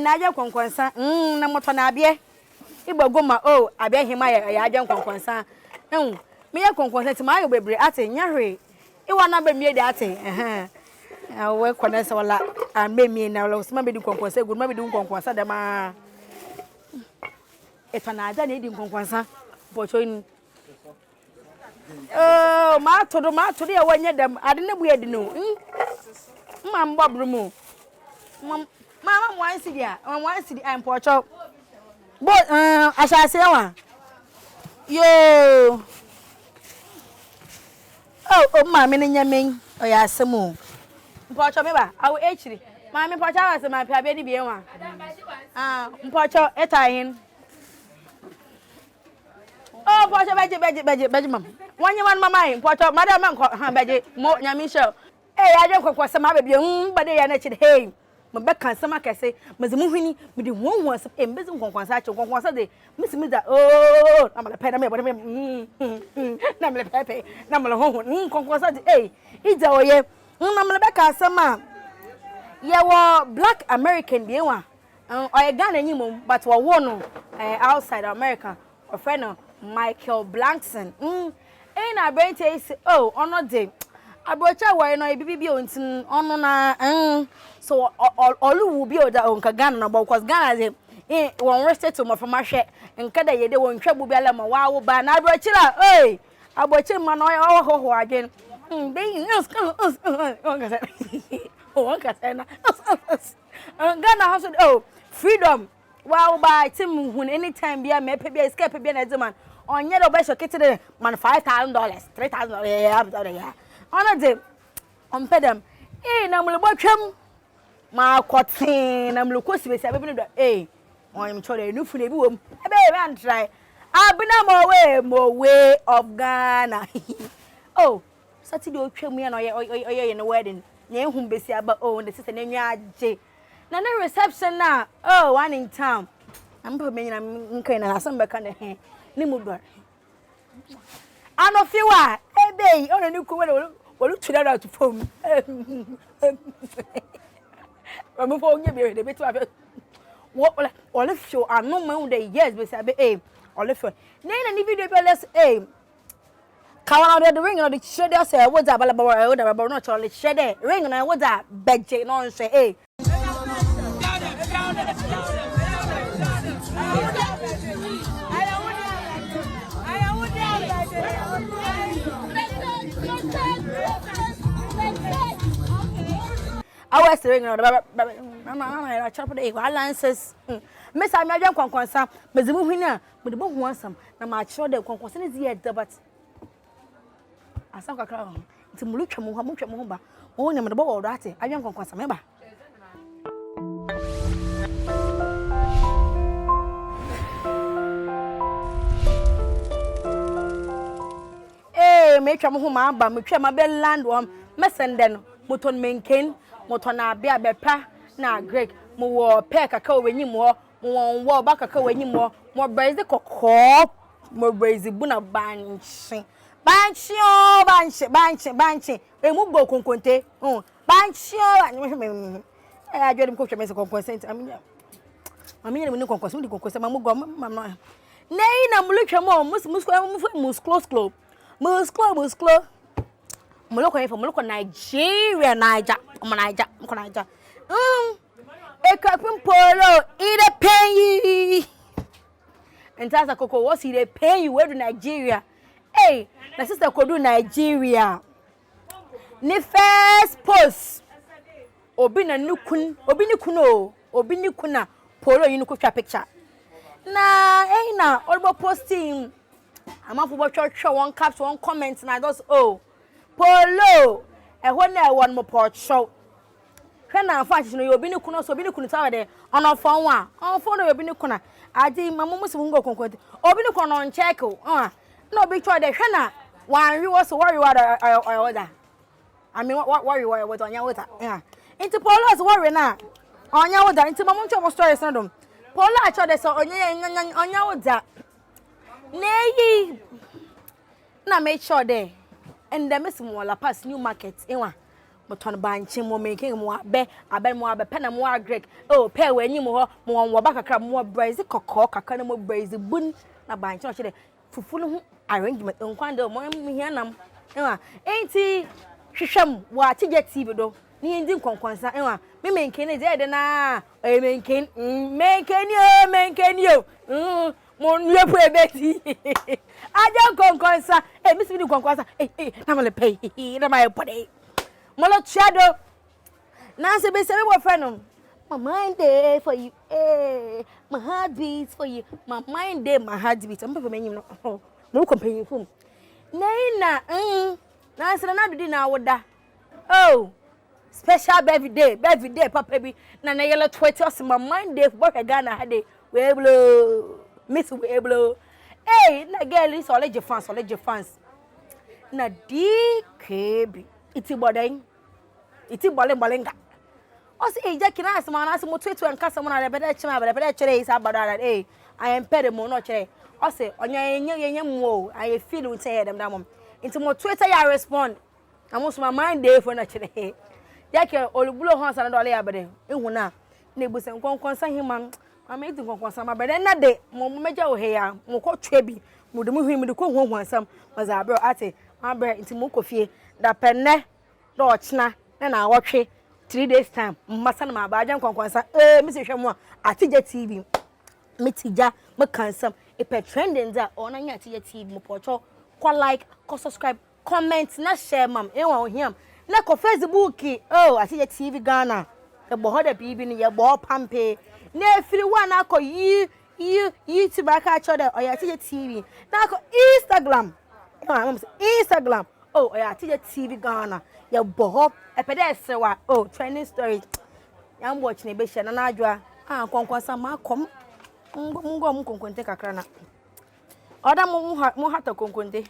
na aja konkonsa na moto na abie ibagoma oh abie hima ya aja konkonsa me ya konkonsa ti ma ayo bebre ate nyahwe iwa na ba mie de ate we konesa wala amemie na wala usima be di konkonsa gu ma be di konkonsa de ma eto na aja na di konkonsa bocho ni ma to ya wanye dem ade ne bu edi no ma mbobru mu mama mo ansi dia mo ansi di am pocho bo ashase wa yo oh ma me nyamen o ya asemu pocho me ba awu echiri ma me pocho wa se ma pia be ni bi enwa pocho etahin oh pocho beje mam wanye wan mama yin pocho madam man ha beje mo nyame show ya je kwakwa sama be bi bade ya na chi hey me kan sama kese mezimu hwini me di wonwon se mbezi nkonkwansa ache nkonkwansa de misimi da na mala pe na me bode na mala pepe na mala honhon nkonkwansa de ija oye na mala be kan sama ye wo black american bi enwa oye Ghana nyimo but wo no outside America o friend Michael Blankson na brente is ono de abocha why no bibi ontin ono na so olu bi oda onka Ghana na because Ghana dey won rested to from ahwe nka da yede won hwabu bi ala ma wawo ba na abochira abochi ma no ho adwen dey onka say na Ghana has freedom wawo ba tim hun anytime bia me pe bia escape bia na demand onye do be shokete man $5,000 $3,000 yeah ona de ompedam na mlebo twam ma kotin na mleko sibesi abebe do on chore enufu na bi wom ebe an try Abena Moet way of Ghana Saturday otwam ya no ye no wedding na ehun besi aba the sister na nwa age na reception na one in town ampa me nyina nkai na asamba ka na ni mu do anofiwa ebe ona ni ku wolu tula to phone I'm phone you be the bit of what all show are no man the years be say all show na ni video be let's kawana the ring no the shade say what that baba no chole shade ring na what that beje no say I was ring no mama chop the balances miss am adwan kwankwansa mezimu hwina me de bo hu asam na ma chiro de kwankwansa ne zi eda but asam kakra nti mulu twam ho ba wo ne me de bo wo do ate adwan kwankwansa me ba me twam ho ma ba me twam be land wo mesende no moton menken moton abia bepa na greg mo wo pe kaka wenyim ho mo wo ba kaka wenyim ho mo braze kokko mo braze bu na banchi emu go konkonte banchi adwedem ko tweme se consent amenya amenya me konkonse mo di konkonse ma mo go ma no nei na mulutwa mo musclose club musclo muloko Nigeria Niger Akuapem Poloo ide pay and tasa koko was ide pay you to Nigeria na sister kodu Nigeria ni first post obi ni kuna Poloo you ko twa picture na na all posting amafu bo twa one caps one comment na those Poloo ehwo na ewon mo pocho hwe na afa achino yo obi ni kuno so obi ni kunu tawe de ono fon wa on fon no obi ni kuna adi mamu musu ngo konkonti obi ni kono on check na obi twa de hwe na wan wi wo so worry wa da I mean worry wa onya wota into Poloo so worry na onya woda into mamu ncho mo story so dom Poloo acho de so onya woda neyi na make sure de and the miss Mola pass new market ton banche mo making mo abe mo abe pena mo agrek oh pe we anyim ho mo won ba kakra mo braise kokko kakra na mo braise bun na banche o chede fufu no ho arrangement nkwande mo hianam ewa enti hwehwem wa ATiGYA TV do ni ndi nkonkonsa ewa me menken ne de na menken yo mo nyepo ebeti aja nkonkonsa mi si ni nkonkonsa na mo le pay na my body molo chado na se be my friend my mind day for you my heart beats for you my mind day my heart beats am pe me nyim no mo company fum na se na do di na woda oh special birthday papa bi na yellow Twitter so my mind day for Ghana hade we blow miss we blow na girl is all the fans na DKB iti bolenga o se eja kina asema na asemo twetu enkasa mo na bede chima bede chere isa badara I am pede mo no chere o se onya yenye mo I feel we say them that mom into mo Twitter ya respond amoso my mind dey for na chere yake olubulo ho asa na dole ya bede ehu na ebusen konkonsa himan ama edi konkonsa ma bede na de mo meja o he ya mo ko twa bi mo de mo hwi mo de ko hu ansam maza bro ate ma bre into mo kofie da penne do ochna na awotwe 3 days time mmasa na ma baaje konkonsa mi se hwemo ATiGYA TV mitija mo kansam pe trending za ona nya ATiGYA TV mo pocho ko like ko subscribe comment na share mam enwa ohiam na ko Facebook ATiGYA TV Ghana e bo hoda bibi ni ye bo pampe na efiri wa na ko YouTube aka choda ATiGYA TV na ko Instagram ATiGYA TV Ghana ya boho epede esewa trending story ya watch na be share na adwa konkonsa ma kom ngo konkonte kakra na oda mo hata konkonte